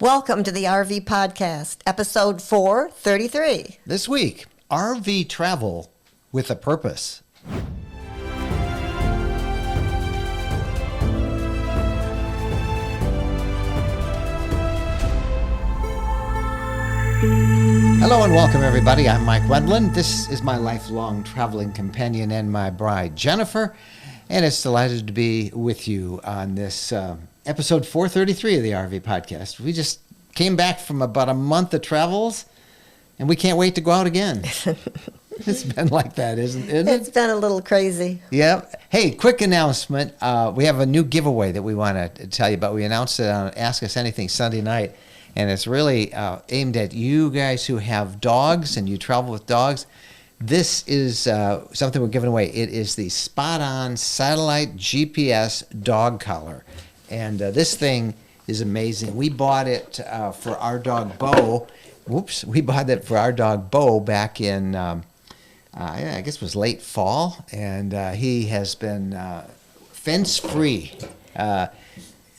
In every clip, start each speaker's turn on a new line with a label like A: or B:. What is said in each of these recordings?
A: Welcome to the RV Podcast, episode 433.
B: This week, RV travel with a purpose. Hello and welcome, everybody. I'm Mike Wendland. This is my lifelong traveling companion and my bride, Jennifer, and it's delighted to be with you on this episode 433 of the RV Podcast. We just came back from about a month of travels, and we can't wait to go out again. It's been like that, isn't it?
A: It's been a little crazy.
B: Yeah. Hey, quick announcement. We have a new giveaway that we want to tell you about. We announced it on Ask Us Anything Sunday night, and it's really aimed at you guys who have dogs and you travel with dogs. This is something we're giving away. It is the SpotOn satellite GPS dog collar. And this thing is amazing. We bought it for our dog Bo. We bought it for our dog Bo back in, I guess it was late fall. And he has been fence-free.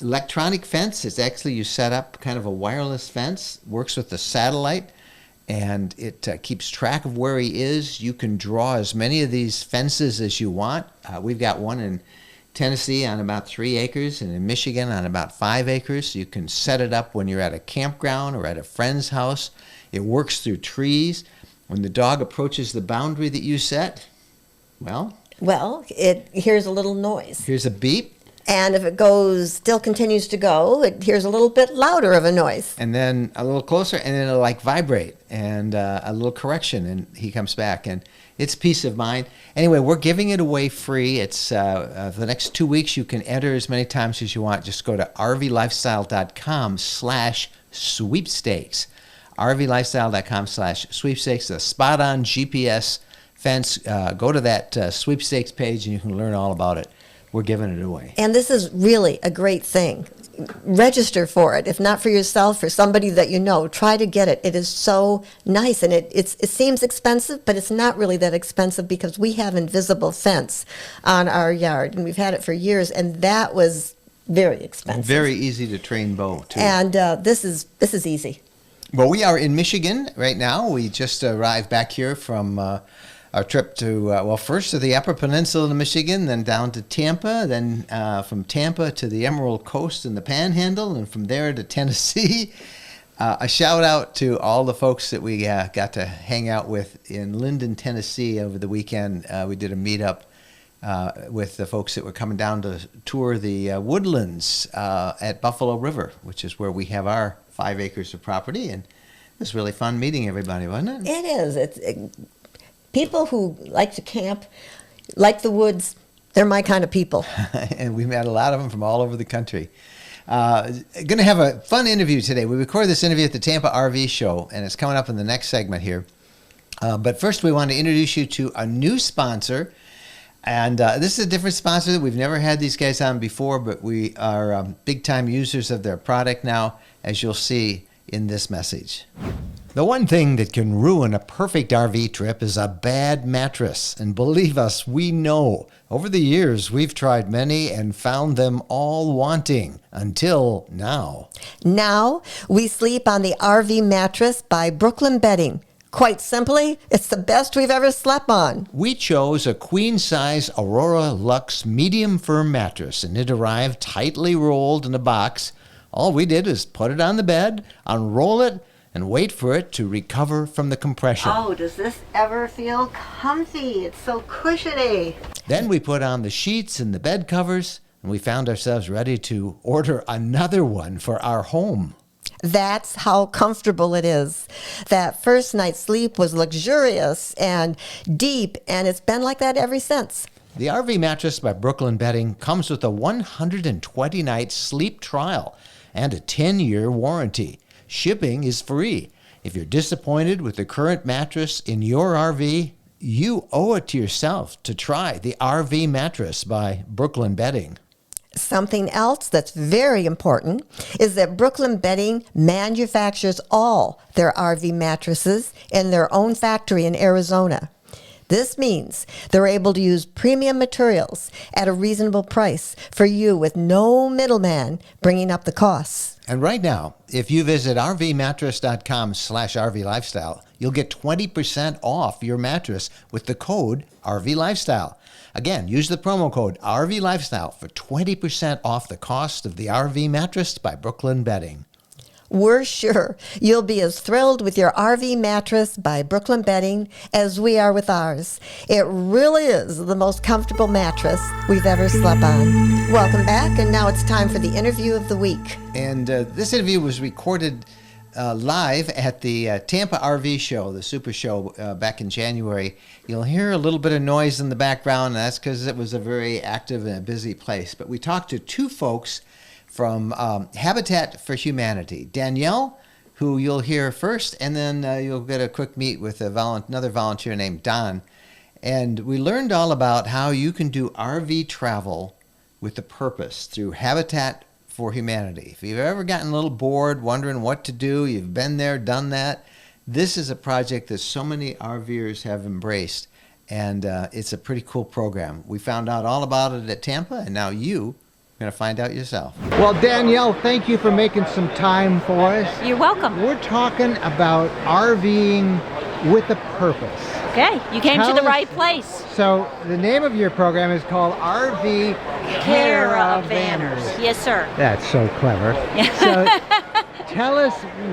B: Electronic fence is actually, you set up kind of a wireless fence, works with the satellite, and it keeps track of where he is. You can draw as many of these fences as you want. We've got one in Tennessee on about 3 acres, and in Michigan on about 5 acres. You can set it up when you're at a campground or at a friend's house. It works through trees. When the dog approaches the boundary that you set,
A: it hears a little noise.
B: Here's a beep.
A: And if it still continues to go, it hears a little bit louder of a noise.
B: And then a little closer, and then it'll vibrate, and a little correction, and he comes back. And it's peace of mind. Anyway, we're giving it away free. It's for the next 2 weeks. You can enter as many times as you want. Just go to rvlifestyle.com/sweepstakes. rvlifestyle.com/sweepstakes. The SpotOn GPS fence. Go to that sweepstakes page, and you can learn all about it. We're giving it away.
A: And this is really a great thing. Register for it. If not for yourself, for somebody that you know, try to get it. It is so nice. And it seems expensive, but it's not really that expensive because we have invisible fence on our yard. And we've had it for years. And that was very expensive.
B: Very easy to train Bo, too.
A: And this is easy.
B: Well, we are in Michigan right now. We just arrived back here from our trip to, first to the Upper Peninsula of Michigan, then down to Tampa, then from Tampa to the Emerald Coast and the Panhandle, and from there to Tennessee. A shout out to all the folks that we got to hang out with in Linden, Tennessee over the weekend. We did a meetup with the folks that were coming down to tour the woodlands at Buffalo River, which is where we have our 5 acres of property. And it was really fun meeting everybody, wasn't it?
A: It is. People who like to camp, like the woods, they're my kind of people.
B: And we met a lot of them from all over the country. Going to have a fun interview today. We recorded this interview at the Tampa RV Show, and it's coming up in the next segment here. But first, we want to introduce you to a new sponsor. And this is a different sponsor that we've never had these guys on before, but we are big-time users of their product now, as you'll see in this message. The one thing that can ruin a perfect RV trip is a bad mattress. And believe us, we know. Over the years, we've tried many and found them all wanting. Until now.
A: Now, we sleep on the RV mattress by Brooklyn Bedding. Quite simply, it's the best we've ever slept on.
B: We chose a queen-size Aurora Luxe medium firm mattress, and it arrived tightly rolled in a box. All we did was put it on the bed, unroll it, and wait for it to recover from the compression.
A: Oh, does this ever feel comfy? It's so cushiony.
B: Then we put on the sheets and the bed covers, and we found ourselves ready to order another one for our home.
A: That's how comfortable it is. That first night's sleep was luxurious and deep, and it's been like that ever since.
B: The RV mattress by Brooklyn Bedding comes with a 120-night sleep trial and a 10-year warranty. Shipping is free. If you're disappointed with the current mattress in your RV, you owe it to yourself to try the RV mattress by Brooklyn Bedding.
A: Something else that's very important is that Brooklyn Bedding manufactures all their RV mattresses in their own factory in Arizona. This means they're able to use premium materials at a reasonable price for you with no middleman bringing up the costs.
B: And right now, if you visit rvmattress.com/rvlifestyle, you'll get 20% off your mattress with the code RVLifestyle. Again, use the promo code RVLifestyle for 20% off the cost of the RV mattress by Brooklyn Bedding.
A: We're sure you'll be as thrilled with your RV mattress by Brooklyn Bedding as we are with ours. It really is the most comfortable mattress we've ever slept on. Welcome back, and now it's time for the interview of the week.
B: And this interview was recorded live at the Tampa RV show, the Super Show, back in January. You'll hear a little bit of noise in the background, and that's because it was a very active and busy place. But we talked to two folks from Habitat for Humanity. Danielle, who you'll hear first, and then you'll get a quick meet with another volunteer named Don. And we learned all about how you can do RV travel with a purpose through Habitat for Humanity. If you've ever gotten a little bored, wondering what to do, you've been there, done that, this is a project that so many RVers have embraced, and it's a pretty cool program. We found out all about it at Tampa, and now you going to find out yourself. Well, Danielle, thank you for making some time for us.
C: You're welcome.
B: We're talking about RVing with a purpose.
C: Okay, you came to the right place.
B: So the name of your program is called RV Caravanners.
C: Yes, sir.
B: That's so clever. So tell us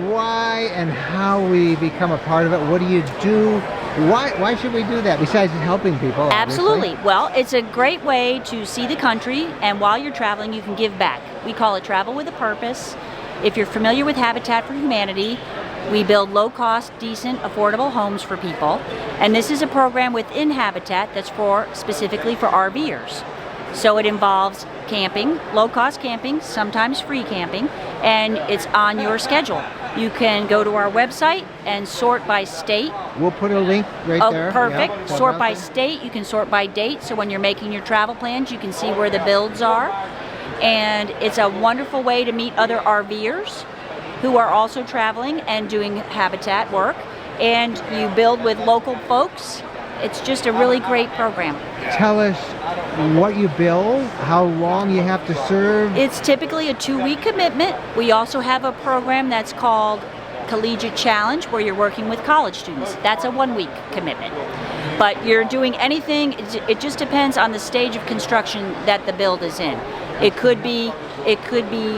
B: why and how we become a part of it. What do you do? Why should we do that besides helping people?
C: Absolutely.
B: Obviously?
C: Well, it's a great way to see the country, and while you're traveling, you can give back. We call it Travel with a Purpose. If you're familiar with Habitat for Humanity, we build low-cost, decent, affordable homes for people, and this is a program within Habitat that's specifically for RVers. So it involves camping, low-cost camping, sometimes free camping, and it's on your schedule. You can go to our website and sort by state.
B: We'll put a link right there.
C: Oh, perfect.
B: Yep.
C: Sort by state. You can sort by date. So when you're making your travel plans, you can see where the builds are. And it's a wonderful way to meet other RVers who are also traveling and doing habitat work. And you build with local folks. It's just a really great program.
B: Tell us what you build, how long you have to serve.
C: It's typically a 2-week commitment. We also have a program that's called Collegiate Challenge, where you're working with college students. That's a 1-week commitment. But you're doing anything, it just depends on the stage of construction that the build is in. It could be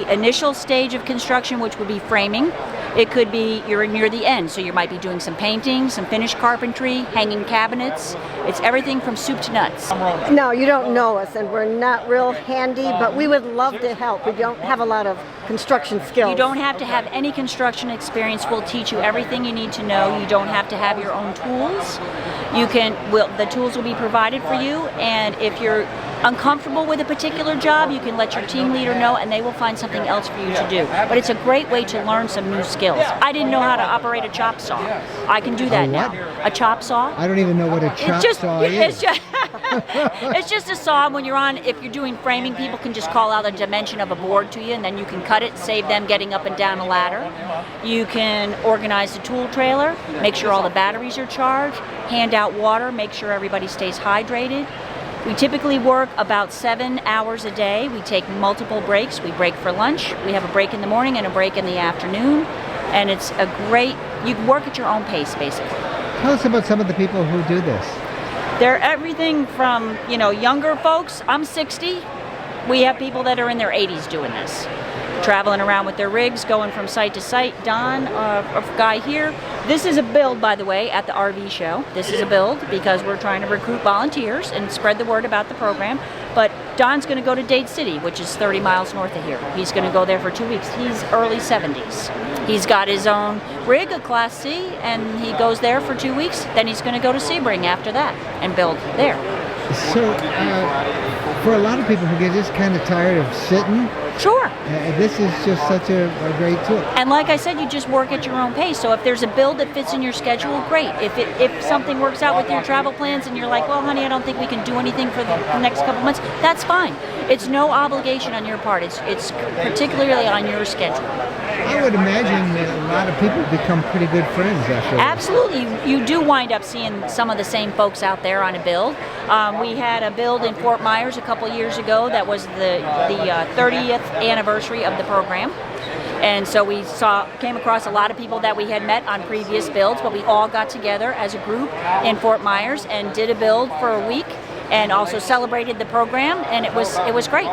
C: initial stage of construction, which would be framing. It could be you're near the end, so you might be doing some painting, some finished carpentry, hanging cabinets. It's everything from soup to nuts.
A: No, you don't know us, and we're not real handy, but we would love to help. We don't have a lot of construction skills.
C: You don't have to have any construction experience. We'll teach you everything you need to know. You don't have to have your own tools. The tools will be provided for you, and if you're uncomfortable with a particular job, you can let your team leader know, and they will find something else for you to do. But it's a great way to learn some new skills. I didn't know how to operate a chop saw. I can do that now. A chop saw.
B: I don't even know what a chop saw is.
C: It's just a saw. When if you're doing framing, people can just call out a dimension of a board to you, and then you can cut it, save them getting up and down a ladder. You can organize the tool trailer, make sure all the batteries are charged, hand out water, make sure everybody stays hydrated. We typically work about 7 hours a day. We take multiple breaks. We break for lunch. We have a break in the morning and a break in the afternoon. And it's you can work at your own pace, basically.
B: Tell us about some of the people who do this.
C: They're everything from, younger folks. I'm 60. We have people that are in their 80s doing this, traveling around with their rigs, going from site to site. Don, a guy here. This is a build, by the way, at the RV show. This is a build because we're trying to recruit volunteers and spread the word about the program. But Don's going to go to Dade City, which is 30 miles north of here. He's going to go there for 2 weeks. He's early 70s. He's got his own rig, a Class C, and he goes there for 2 weeks. Then he's going to go to Sebring after that and build there.
B: So, for a lot of people who get just kind of tired of sitting
C: Sure.
D: This is just such a great tool.
C: And like I said, you just work at your own pace. So if there's a build that fits in your schedule, great. If something works out with your travel plans and you're like, well, honey, I don't think we can do anything for the next couple months, that's fine. It's no obligation on your part. It's particularly on your schedule.
D: I would imagine that a lot of people become pretty good friends after this.
C: Absolutely. You do wind up seeing some of the same folks out there on a build. We had a build in Fort Myers a couple years ago that was the 30th anniversary of the program. And so we came across a lot of people that we had met on previous builds, but we all got together as a group in Fort Myers and did a build for a week and also celebrated the program, and it was great.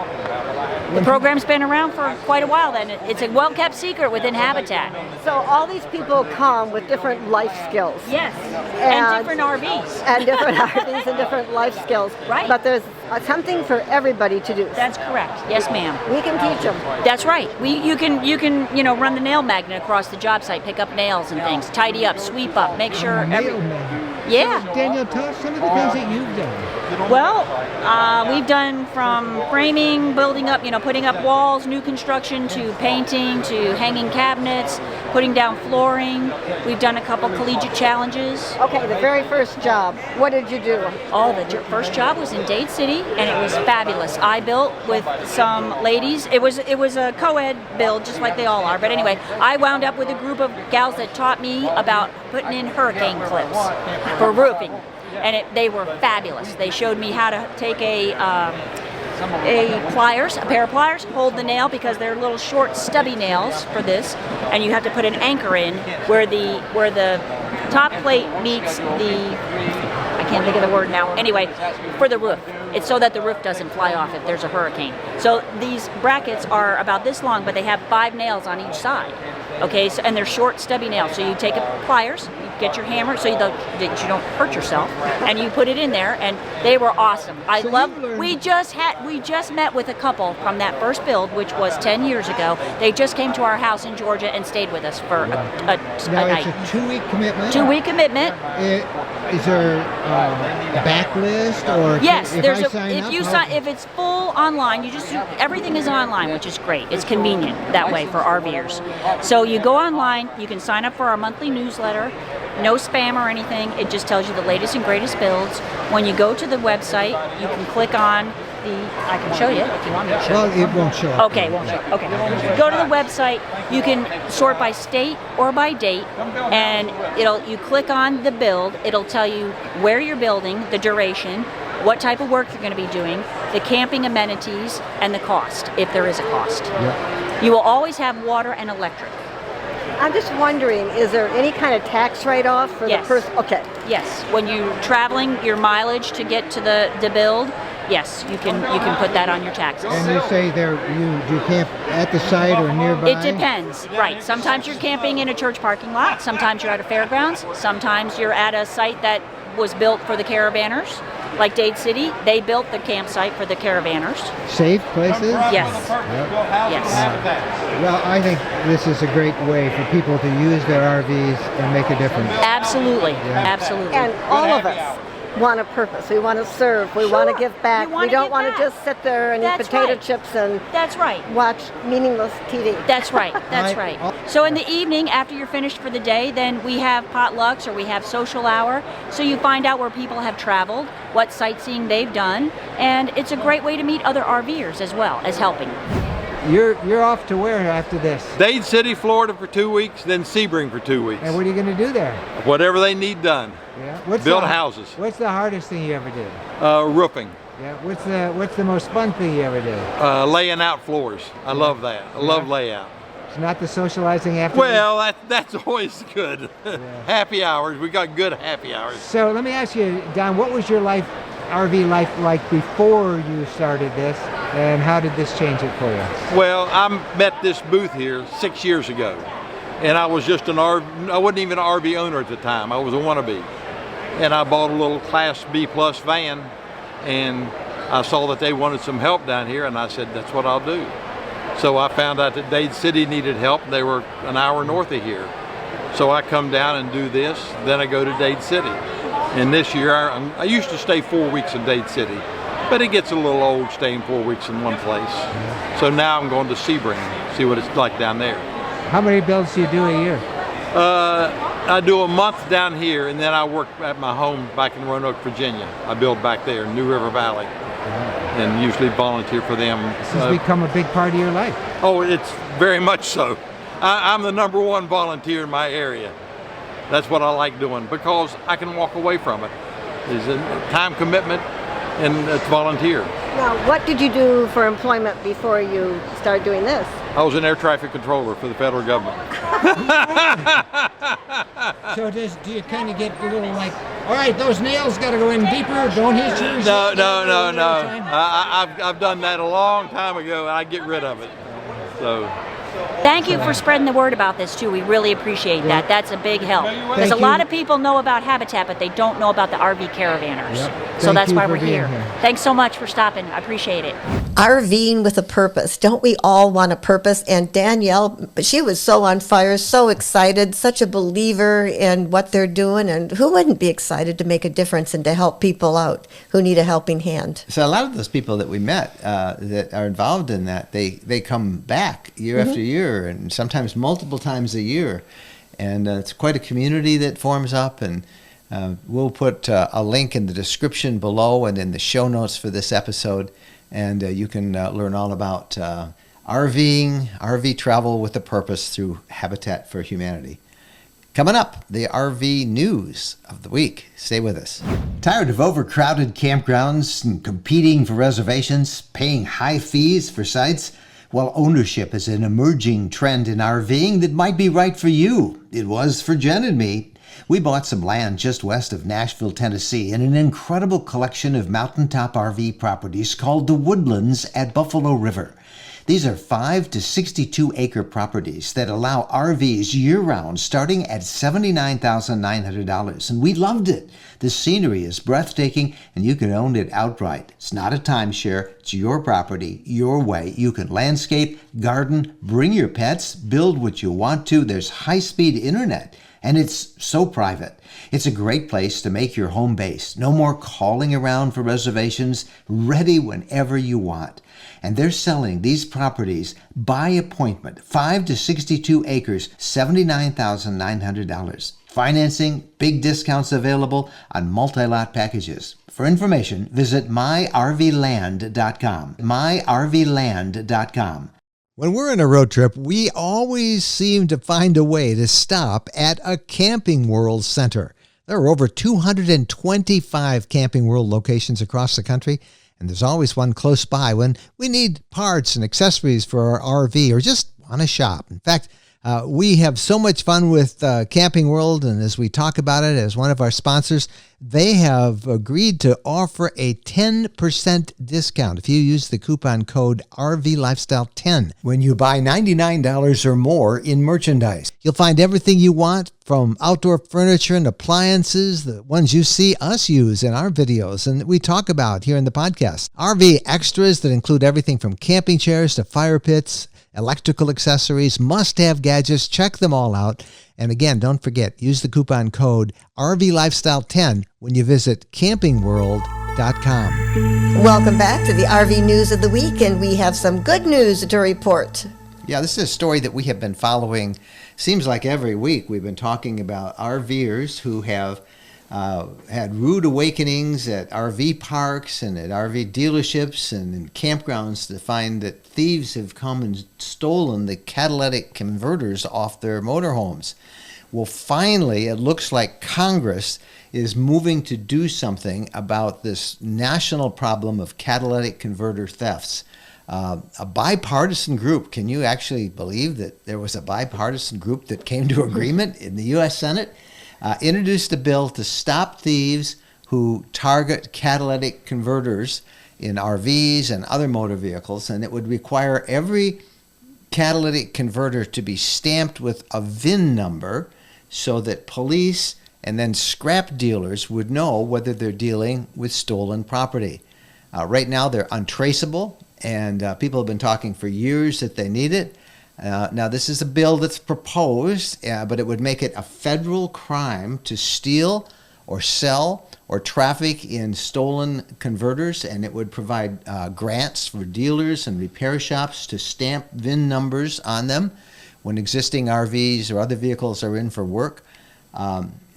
C: The program's been around for quite a while, and it's a well-kept secret within Habitat.
A: So all these people come with different life skills.
C: Yes, and different RVs.
A: And different RVs and different life skills.
C: Right.
A: But there's something for everybody to do.
C: That's correct. Yes, ma'am.
A: We can teach them.
C: That's right. You can run the nail magnet across the job site, pick up nails and things, tidy up, sweep up, make sure Yeah.
D: Danielle, tell us some of the things that you've done.
C: Well, we've done from framing, building up, putting up walls, new construction, to painting, to hanging cabinets, putting down flooring. We've done a couple collegiate challenges.
A: Okay, the very first job, what did you do?
C: Oh, the first job was in Dade City, and it was fabulous. I built with some ladies. It was a co-ed build, just like they all are. But anyway, I wound up with a group of gals that taught me about putting in hurricane clips for roofing, and they were fabulous. They showed me how to take a pair of pliers, hold the nail, because they're little short stubby nails for this, and you have to put an anchor in where the top plate meets I can't think of the word now. Anyway, for the roof. It's so that the roof doesn't fly off if there's a hurricane. So these brackets are about this long, but they have 5 nails on each side. Okay, so, and they're short, stubby nails. So you take pliers, you get your hammer so that you don't hurt yourself, and you put it in there, and they were awesome. We just met with a couple from that first build, which was 10 years ago. They just came to our house in Georgia and stayed with us for a night.
D: It's a 2-week commitment?
C: 2-week commitment.
D: Is there a backlist, or
C: yes,
D: if
C: it's full online, everything is online, which is great. It's convenient that way for RVers. So you go online, you can sign up for our monthly newsletter, no spam or anything. It just tells you the latest and greatest builds. When you go to the website, you can click on I can show you if you want me to show you.
D: Well, it won't show up.
C: Okay, it won't show. Okay. Go to the website. You can sort by state or by date, and you click on the build. It'll tell you where you're building, the duration, what type of work you're going to be doing, the camping amenities, and the cost, if there is a cost.
D: Yep.
C: You will always have water and electric.
A: I'm just wondering, is there any kind of tax write-off for the person? Okay.
C: Yes. When you're traveling, your mileage to get to the build, yes, you can put that on your taxes.
D: And you say you camp at the site or nearby?
C: It depends, right. Sometimes you're camping in a church parking lot. Sometimes you're at a fairgrounds. Sometimes you're at a site that was built for the caravanners. Like Dade City, they built the campsite for the caravanners.
D: Safe places?
C: Yes.
D: Yep.
C: Yes.
D: Well, I think this is a great way for people to use their RVs and make a difference.
C: Absolutely. Yeah. Absolutely.
A: And all of us want a purpose. We want to serve. We want to give back. We don't want to just sit there and eat potato chips and watch meaningless TV.
C: That's right. That's right. So in the evening, after you're finished for the day, then we have potlucks or we have social hour. So you find out where people have traveled, what sightseeing they've done, and it's a great way to meet other RVers as well as helping.
D: You're off to where after this?
E: Dade City, Florida for 2 weeks, then Sebring for 2 weeks.
D: And what are you going to do there?
E: Whatever they need done.
D: Yeah.
E: Build houses.
D: What's the hardest thing you ever did?
E: Roofing.
D: Yeah. What's the most fun thing you ever did?
E: Laying out floors. I love that. I love layout.
D: It's not the socializing after.
E: Well, that's always good. Happy hours. We got good happy hours.
D: So let me ask you, Don, what was your RV life like before you started this, and how did this change it for you?
E: Well, I met this booth here 6 years ago, and I was just I wasn't even an RV owner at the time. I was a wannabe, and I bought a little Class B plus van, and I saw that they wanted some help down here, and I said, that's what I'll do. So I found out that Dade City needed help. They were an hour north of here. So I come down and do this, then I go to Dade City. And this year, I used to stay 4 weeks in Dade City. but it gets a little old staying 4 weeks in one place. So now I'm going to Sebring, see what it's like down there.
D: How many builds do you do a year?
E: I do a month down here, and then I work at my home back in Roanoke, Virginia. I build back there in New River Valley, and usually volunteer for them.
D: This has become a big part of your life.
E: Oh, it's very much so. I'm the #1 volunteer in my area. That's what I like doing, because I can walk away from it. It's a time commitment, and it's volunteer.
F: Now, what did you do for employment before you started doing this?
E: I was an air traffic controller for the federal government.
D: So do you kind of get a little like, all right, those nails got to go in deeper, don't hit yours?
E: No. I've done that a long time ago, and I get rid of it. So.
C: Thank you for spreading the word about this too. We really appreciate that. That's a big help. Because a lot of people know about Habitat, but they don't know about the RV caravanners.
D: Yep.
C: So that's why
D: for
C: we're here. Thanks so much for stopping. I appreciate it.
A: RVing with a purpose. Don't we all want a purpose? And Danielle, she was so on fire, so excited, such a believer in what they're doing. And who wouldn't be excited to make a difference and to help people out who need a helping hand?
B: So a lot of those people that we met that are involved in that, they come back year after year, and sometimes multiple times a year. And it's quite a community that forms up. And we'll put a link in the description below and in the show notes for this episode. And you can learn all about RVing, RV travel with a purpose through Habitat for Humanity. Coming up, the RV news of the week. Stay with us. Tired of overcrowded campgrounds and competing for reservations, paying high fees for sites? Well, ownership is an emerging trend in RVing that might be right for you. It was for Jen and me. We bought some land just west of Nashville, Tennessee, in an incredible collection of mountaintop RV properties called the Woodlands at Buffalo River. These are 5 to 62 acre properties that allow RVs year-round starting at $79,900, and we loved it. The scenery is breathtaking, and you can own it outright. It's not a timeshare. It's your property, your way. You can landscape, garden, bring your pets, build what you want to. There's high-speed internet. And it's so private. It's a great place to make your home base. No more calling around for reservations, ready whenever you want. And they're selling these properties by appointment, 5 to 62 acres, $79,900. Financing, big discounts available on multi-lot packages. For information, visit myrvland.com, myrvland.com. When we're on a road trip, we always seem to find a way to stop at a Camping World center. There are over 225 Camping World locations across the country, and there's always one close by when we need parts and accessories for our RV or just want to shop. In fact, we have so much fun with Camping World, and as we talk about it as one of our sponsors, they have agreed to offer a 10% discount if you use the coupon code RVLifestyle10 when you buy $99 or more in merchandise. You'll find everything you want, from outdoor furniture and appliances, the ones you see us use in our videos and that we talk about here in the podcast. RV extras that include everything from camping chairs to fire pits, electrical accessories, must-have gadgets. Check them all out. And again, don't forget, use the coupon code RVLifestyle10 when you visit campingworld.com.
A: Welcome back to the RV News of the Week, and we have some good news to report.
B: Yeah, this is a story that we have been following. Seems like every week we've been talking about RVers who have had rude awakenings at RV parks and at RV dealerships and in campgrounds to find that thieves have come and stolen the catalytic converters off their motorhomes. Well, finally, it looks like Congress is moving to do something about this national problem of catalytic converter thefts. A bipartisan group, can you actually believe that there was a bipartisan group that came to agreement in the U.S. Senate? Introduced a bill to stop thieves who target catalytic converters in RVs and other motor vehicles, and it would require every catalytic converter to be stamped with a VIN number so that police and then scrap dealers would know whether they're dealing with stolen property. Right now, they're untraceable, and people have been talking for years that they need it. Now, this is a bill that's proposed, but it would make it a federal crime to steal or sell or traffic in stolen converters, and it would provide grants for dealers and repair shops to stamp VIN numbers on them when existing RVs or other vehicles are in for work.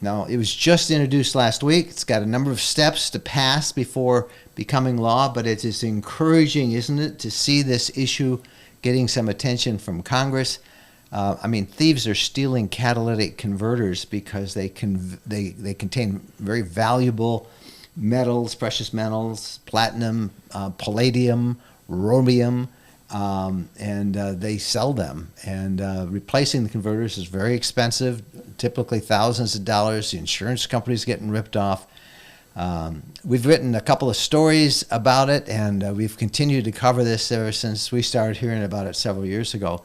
B: Now, it was just introduced last week. It's got a number of steps to pass before becoming law, but it is encouraging, isn't it, to see this issue getting some attention from Congress. Thieves are stealing catalytic converters because they contain very valuable metals, precious metals, platinum, palladium, rhodium, and they sell them. And replacing the converters is very expensive, typically thousands of dollars. The insurance company's getting ripped off. We've written a couple of stories about it, and we've continued to cover this ever since we started hearing about it several years ago.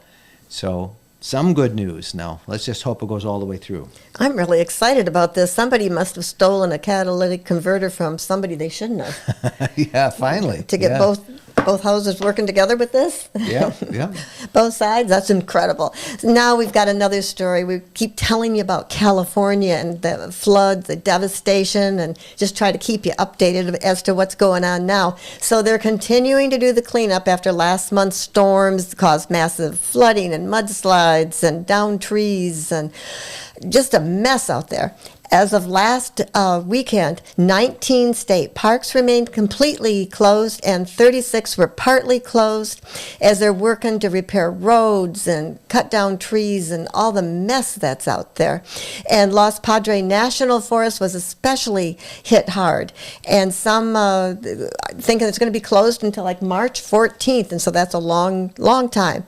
B: So some good news. Now, let's just hope it goes all the way through.
A: I'm really excited about this. Somebody must have stolen a catalytic converter from somebody they shouldn't have.
B: Yeah, finally.
A: To get both houses working together with this?
B: Yeah.
A: Both sides? That's incredible. Now we've got another story. We keep telling you about California and the floods, the devastation, and just try to keep you updated as to what's going on now. So they're continuing to do the cleanup after last month's storms caused massive flooding and mudslides and downed trees and just a mess out there. As of last weekend, 19 state parks remained completely closed and 36 were partly closed as they're working to repair roads and cut down trees and all the mess that's out there. And Los Padres National Forest was especially hit hard. And some thinking it's going to be closed until like March 14th, and so that's a long, long time.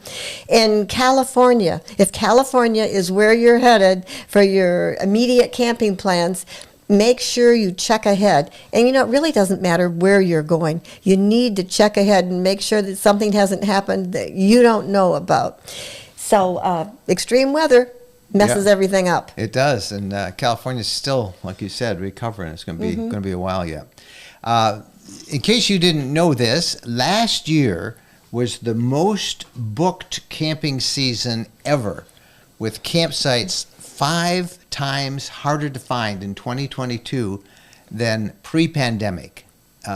A: In California, if California is where you're headed for your immediate camping plans, make sure you check ahead. And it really doesn't matter where you're going. You need to check ahead and make sure that something hasn't happened that you don't know about. So extreme weather messes everything up.
B: It does, and California's still, like you said, recovering. It's going to be a while yet. In case you didn't know this, last year was the most booked camping season ever, with campsites 5 times harder to find in 2022 than pre-pandemic.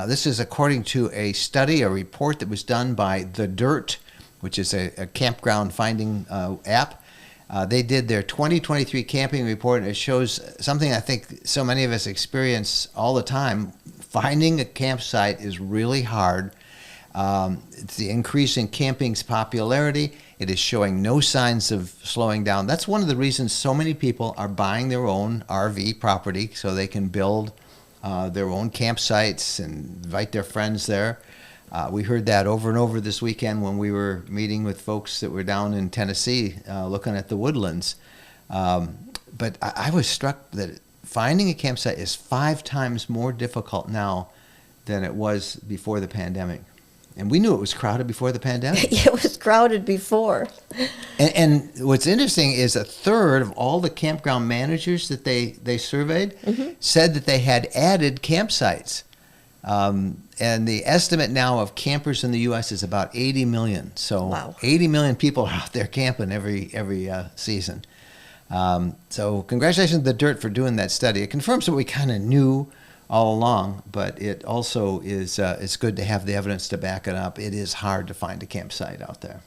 B: This is according to a study, a report that was done by The Dirt, which is a campground finding app. They did their 2023 camping report, and it shows something I think so many of us experience all the time. Finding a campsite is really hard. It's the increase in camping's popularity. It is showing no signs of slowing down. That's one of the reasons so many people are buying their own RV property so they can build their own campsites and invite their friends there. We heard that over and over this weekend when we were meeting with folks that were down in Tennessee looking at the woodlands. But I was struck that finding a campsite is 5 times more difficult now than it was before the pandemic. And we knew it was crowded before the pandemic.
A: It was crowded before.
B: And what's interesting is a third of all the campground managers that they surveyed said that they had added campsites. And the estimate now of campers in the U.S. is about 80 million. So wow. 80 million people are out there camping every season. So congratulations to The Dirt for doing that study. It confirms what we kind of knew all along, but it also is it's good to have the evidence to back it up. It is hard to find a campsite out there.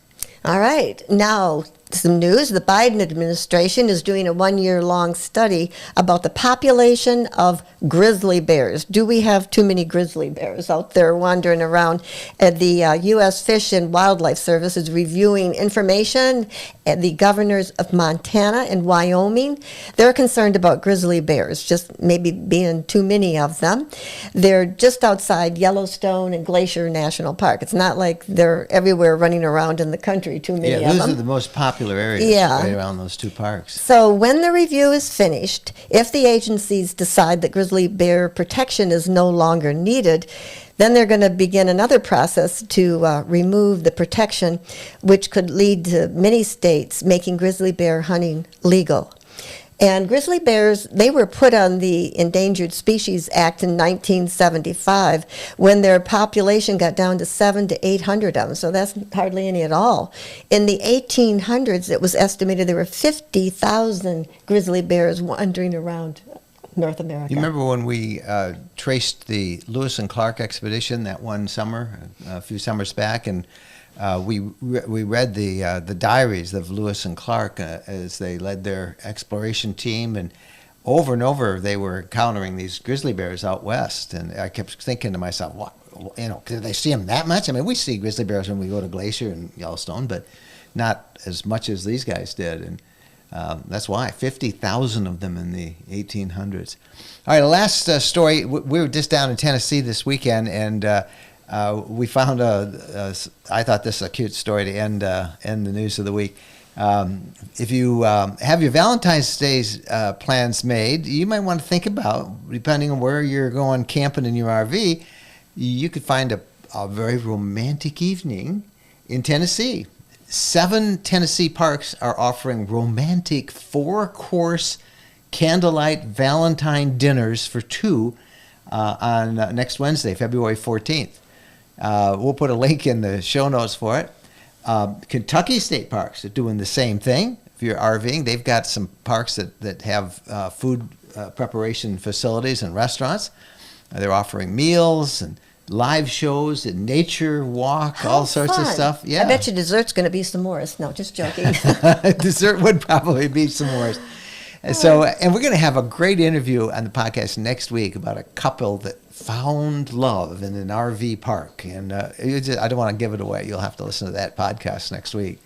A: All right. Now, some news. The Biden administration is doing a 1-year-long study about the population of grizzly bears. Do we have too many grizzly bears out there wandering around? The U.S. Fish and Wildlife Service is reviewing information. The governors of Montana and Wyoming, they're concerned about grizzly bears, just maybe being too many of them. They're just outside Yellowstone and Glacier National Park. It's not like they're everywhere running around in the country, too many of them.
B: Yeah, those are the most popular areas right around those 2 parks.
A: So when the review is finished, if the agencies decide that grizzly bear protection is no longer needed, then they're going to begin another process to remove the protection, which could lead to many states making grizzly bear hunting legal. And grizzly bears, they were put on the Endangered Species Act in 1975 when their population got down to 700 to 800 of them, so that's hardly any at all. In the 1800s, it was estimated there were 50,000 grizzly bears wandering around North America.
B: You remember when we traced the Lewis and Clark expedition that one summer, a few summers back, and we read the diaries of Lewis and Clark as they led their exploration team, and over they were encountering these grizzly bears out west, and I kept thinking to myself, what, did they see them that much? I mean, we see grizzly bears when we go to Glacier and Yellowstone, but not as much as these guys did, and that's why 50,000 of them in the 1800s. All right, the last story. We were just down in Tennessee this weekend, and we found I thought this is a cute story to end the news of the week. If you have your Valentine's Day's plans made, you might want to think about, depending on where you're going camping in your RV, you could find a very romantic evening in Tennessee. 7 Tennessee parks are offering romantic 4-course candlelight Valentine dinners for 2 on next Wednesday, February 14th. We'll put a link in the show notes for it. Kentucky State Parks are doing the same thing. If you're RVing, they've got some parks that have food preparation facilities and restaurants. They're offering meals and live shows and nature walk, all sorts of stuff. Yeah,
A: I bet you dessert's going to be s'mores. No, just joking.
B: Dessert would probably be s'mores. So, and we're going to have a great interview on the podcast next week about a couple that found love in an RV park. And I don't want to give it away. You'll have to listen to that podcast next week.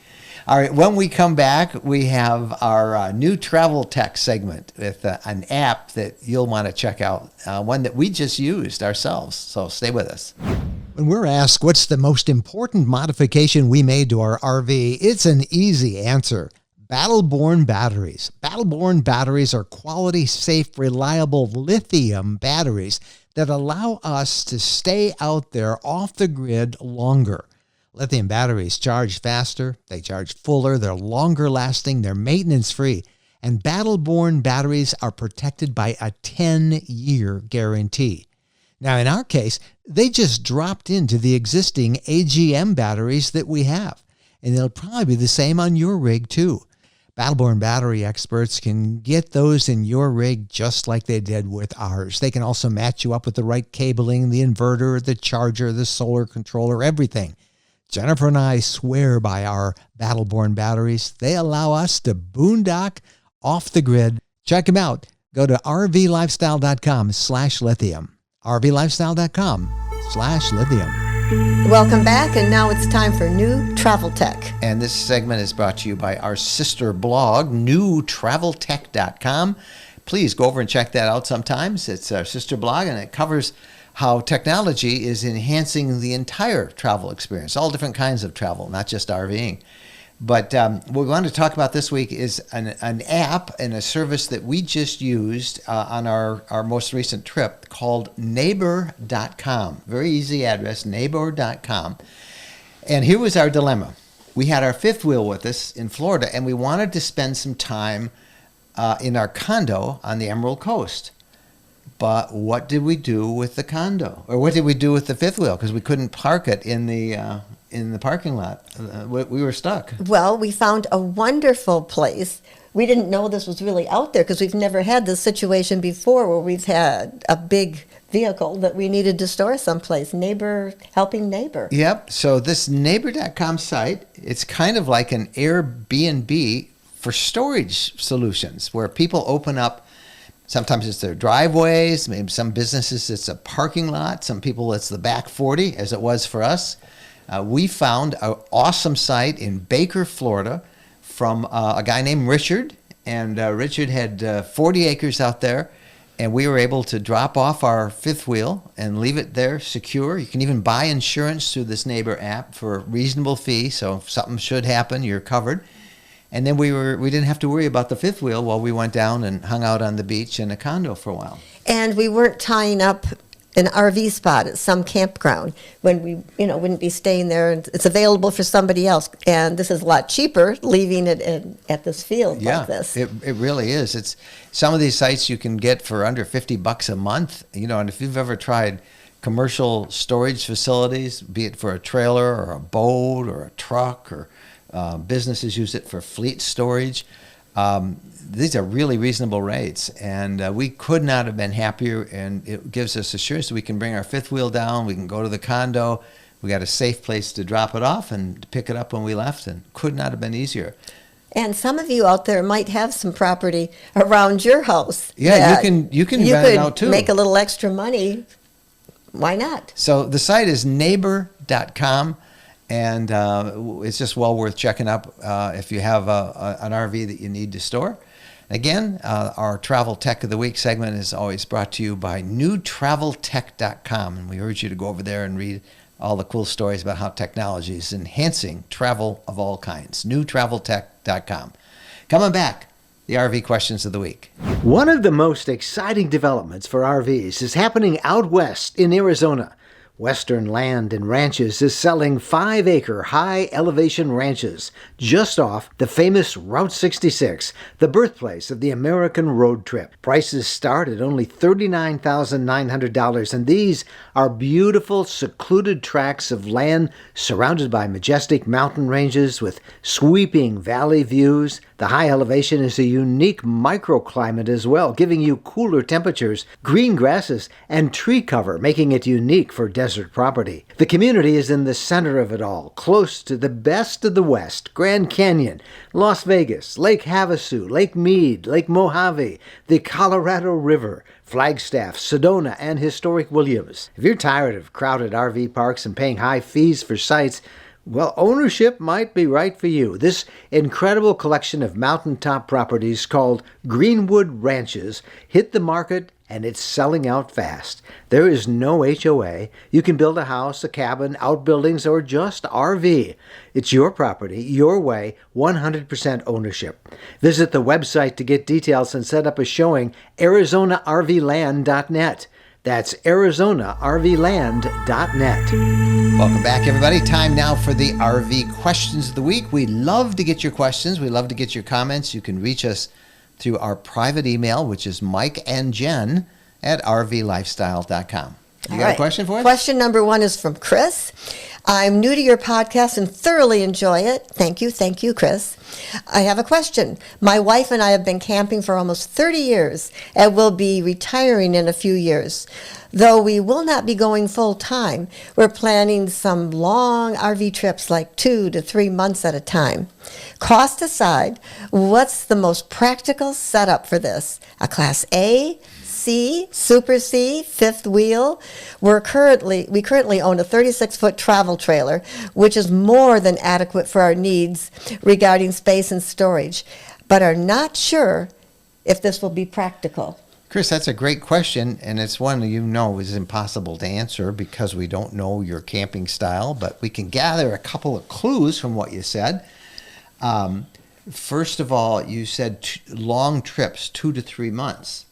B: All right, when we come back, we have our new travel tech segment with an app that you'll want to check out, one that we just used ourselves. So stay with us. When we're asked what's the most important modification we made to our RV, it's an easy answer. Battle-Born batteries. Battle-Born batteries are quality, safe, reliable lithium batteries that allow us to stay out there off the grid longer. Lithium batteries charge faster, they charge fuller, they're longer lasting, they're maintenance free, and Battle-Born batteries are protected by a 10-year guarantee. Now in our case, they just dropped into the existing AGM batteries that we have, and they'll probably be the same on your rig too. Battle-Born battery experts can get those in your rig just like they did with ours. They can also match you up with the right cabling, the inverter, the charger, the solar controller, everything. Jennifer and I swear by our Battle-Born batteries. They allow us to boondock off the grid. Check them out. Go to rvlifestyle.com/lithium. rvlifestyle.com/lithium.
A: Welcome back, and now it's time for New Travel Tech.
B: And this segment is brought to you by our sister blog, newtraveltech.com. Please go over and check that out sometimes. It's our sister blog, and it covers how technology is enhancing the entire travel experience, all different kinds of travel, not just RVing. But what we want to talk about this week is an app and a service that we just used on our most recent trip called Neighbor.com. Very easy address, Neighbor.com. And here was our dilemma. We had our fifth wheel with us in Florida, and we wanted to spend some time in our condo on the Emerald Coast. But what did we do with the condo? Or what did we do with the fifth wheel? Because we couldn't park it in the parking lot. We were stuck.
A: Well, we found a wonderful place. We didn't know this was really out there because we've never had this situation before where we've had a big vehicle that we needed to store someplace. Neighbor helping neighbor.
B: Yep. So this Neighbor.com site, it's kind of like an Airbnb for storage solutions where people open up. Sometimes it's their driveways, maybe some businesses it's a parking lot, some people it's the back 40, as it was for us. We found an awesome site in Baker, Florida, from a guy named Richard, and Richard had 40 acres out there, and we were able to drop off our fifth wheel and leave it there secure. You can even buy insurance through this Neighbor app for a reasonable fee, so if something should happen, you're covered. And then we didn't have to worry about the fifth wheel while we went down and hung out on the beach in a condo for a while.
A: And we weren't tying up an RV spot at some campground when we, wouldn't be staying there. And it's available for somebody else. And this is a lot cheaper, leaving it at this field like this.
B: It really is. It's some of these sites you can get for under $50 a month. And if you've ever tried commercial storage facilities, be it for a trailer or a boat or a truck or businesses use it for fleet storage. these are really reasonable rates, and we could not have been happier, and it gives us assurance that we can bring our fifth wheel down, we can go to the condo, we got a safe place to drop it off and pick it up when we left, and could not have been easier.
A: And some of you out there might have some property around your house.
B: Yeah,
A: that
B: you can rent it out too.
A: Make a little extra money. Why not?
B: So the site is neighbor.com, and it's just well worth checking up if you have an RV that you need to store. Again, our Travel Tech of the Week segment is always brought to you by newtraveltech.com, and we urge you to go over there and read all the cool stories about how technology is enhancing travel of all kinds. newtraveltech.com. Coming back, the RV questions of the week.
G: One of the most exciting developments for RVs is happening out west in Arizona. Western Land and Ranches is selling 5-acre high-elevation ranches just off the famous Route 66, the birthplace of the American road trip. Prices start at only $39,900, and these are beautiful, secluded tracts of land surrounded by majestic mountain ranges with sweeping valley views. The high elevation is a unique microclimate as well, giving you cooler temperatures, green grasses, and tree cover, making it unique for desert property. The community is in the center of it all, close to the best of the West, Grand Canyon, Las Vegas, Lake Havasu, Lake Mead, Lake Mojave, the Colorado River, Flagstaff, Sedona, and historic Williams. If you're tired of crowded RV parks and paying high fees for sites, well, ownership might be right for you. This incredible collection of mountaintop properties called Greenwood Ranches hit the market, and it's selling out fast. There is no HOA. You can build a house, a cabin, outbuildings, or just RV. It's your property, your way, 100% ownership. Visit the website to get details and set up a showing, ArizonaRVland.net. That's ArizonaRVland.net.
B: Welcome back, everybody. Time now for the RV questions of the week. We love to get your questions. We love to get your comments. You can reach us through our private email, which is mikeandjen@rvlifestyle.com. You got a question for us?
A: Question number 1 is from Chris. I'm new to your podcast and thoroughly enjoy it. Thank you, Chris. I have a question. My wife and I have been camping for almost 30 years and will be retiring in a few years. Though we will not be going full time, we're planning some long RV trips like 2 to 3 months at a time. Cost aside, what's the most practical setup for this? A Class A, C, Super C, fifth wheel? We currently own a 36-foot travel trailer, which is more than adequate for our needs regarding space and storage, but are not sure if this will be practical.
B: Chris, that's a great question, and it's one you know is impossible to answer because we don't know your camping style, but we can gather a couple of clues from what you said. First of all, you said long trips, 2 to 3 months.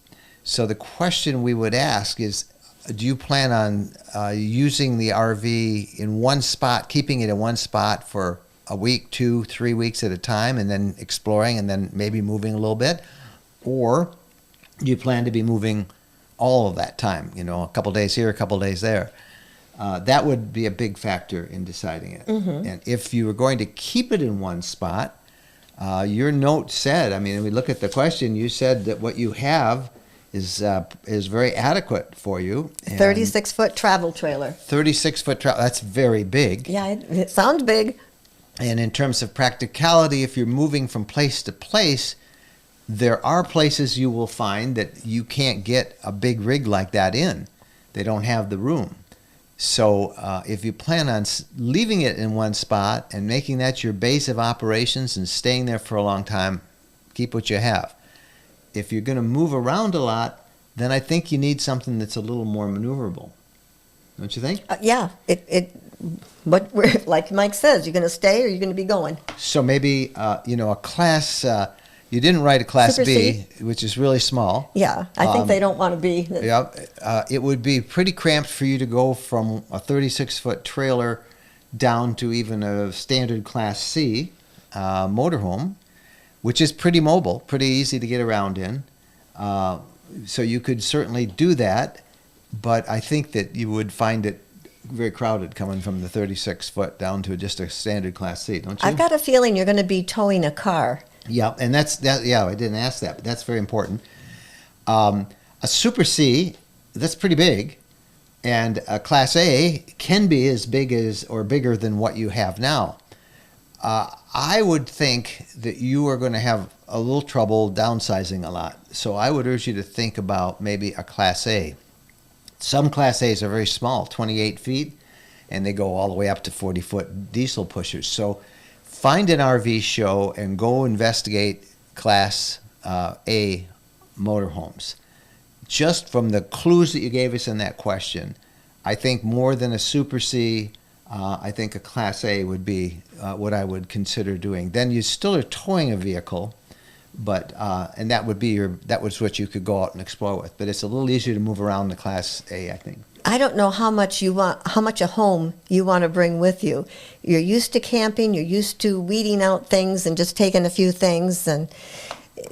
B: So the question we would ask is, do you plan on using the RV in one spot, keeping it in one spot for a week, 2, 3 weeks at a time, and then exploring and then maybe moving a little bit? Or do you plan to be moving all of that time, a couple days here, a couple days there? That would be a big factor in deciding it. Mm-hmm. And if you were going to keep it in one spot, your note said, we look at the question, you said that what you have is very adequate for you.
A: 36-foot travel trailer.
B: 36-foot travel, that's very big.
A: Yeah, it sounds big.
B: And in terms of practicality, if you're moving from place to place, there are places you will find that you can't get a big rig like that in. They don't have the room. So if you plan on leaving it in one spot and making that your base of operations and staying there for a long time, keep what you have. If you're going to move around a lot, then I think you need something that's a little more maneuverable. Don't you think?
A: Yeah. But like Mike says, you're going to stay or you're going to be going.
B: So maybe, a class... you didn't write a Class
A: Super
B: B,
A: C.
B: which is really small.
A: Yeah, I think they don't want to be.
B: Yeah, it would be pretty cramped for you to go from a 36-foot trailer down to even a standard Class C motorhome, which is pretty mobile, pretty easy to get around in. So you could certainly do that, but I think that you would find it very crowded coming from the 36-foot down to just a standard Class C, don't you?
A: I've got a feeling you're going to be towing a car.
B: Yeah, and that's that. Yeah, I didn't ask that, but that's very important. A Super C, that's pretty big, and a Class A can be as big as or bigger than what you have now. I would think that you are going to have a little trouble downsizing a lot. So I would urge you to think about maybe a Class A. Some Class A's are very small, 28 feet, and they go all the way up to 40-foot diesel pushers. So find an RV show and go investigate Class A motorhomes. Just from the clues that you gave us in that question, I think more than a Super C, I think a Class A would be what I would consider doing. Then you still are towing a vehicle, but and that was what you could go out and explore with. But it's a little easier to move around the Class A, I think.
A: I don't know how much a home you want to bring with you. You're used to camping, you're used to weeding out things and just taking a few things, and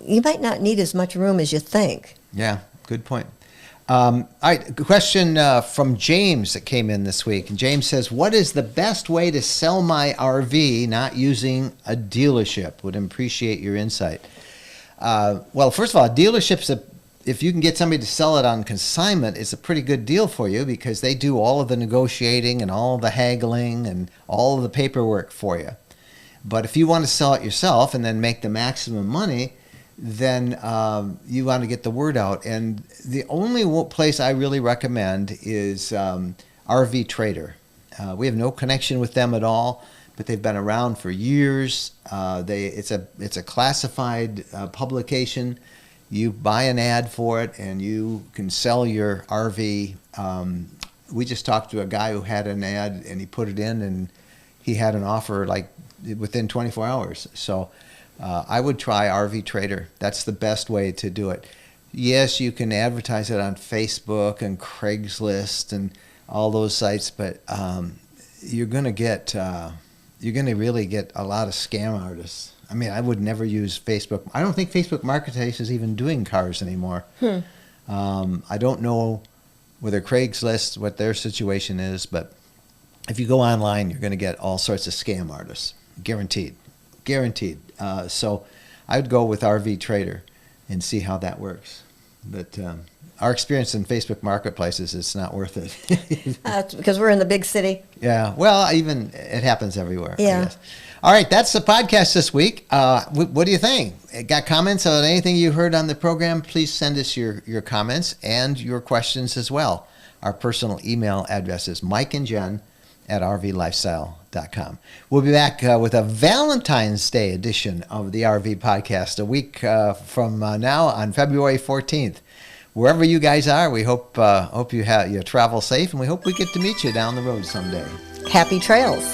A: you might not need as much room as you think.
B: Yeah, good point. All right, question from James that came in this week. And James says, what is the best way to sell my RV not using a dealership? Would appreciate your insight. Well, first of all, dealerships, if you can get somebody to sell it on consignment, it's a pretty good deal for you because they do all of the negotiating and all of the haggling and all of the paperwork for you. But if you want to sell it yourself and then make the maximum money, then you want to get the word out. And the only place I really recommend is RV Trader. We have no connection with them at all, but they've been around for years. It's a classified publication. You buy an ad for it, and you can sell your RV. We just talked to a guy who had an ad, and he put it in, and he had an offer like within 24 hours. So I would try RV Trader. That's the best way to do it. Yes, you can advertise it on Facebook and Craigslist and all those sites, but you're going to really get a lot of scam artists. I mean, I would never use Facebook. I don't think Facebook Marketplace is even doing cars anymore. I don't know whether Craigslist, what their situation is, but if you go online, you're going to get all sorts of scam artists. Guaranteed. So I would go with RV Trader and see how that works. But our experience in Facebook Marketplaces, it's not worth it.
A: Because we're in the big city.
B: Yeah. Well, even it happens everywhere.
A: Yeah.
B: I guess. All right. That's the podcast this week. What do you think? Got comments on anything you heard on the program? Please send us your comments and your questions as well. Our personal email address is mikeandjen@rvlifestyle.com. We'll be back with a Valentine's Day edition of the RV podcast a week from now on February 14th. Wherever you guys are, we hope you travel safe, and we hope we get to meet you down the road someday.
A: Happy trails.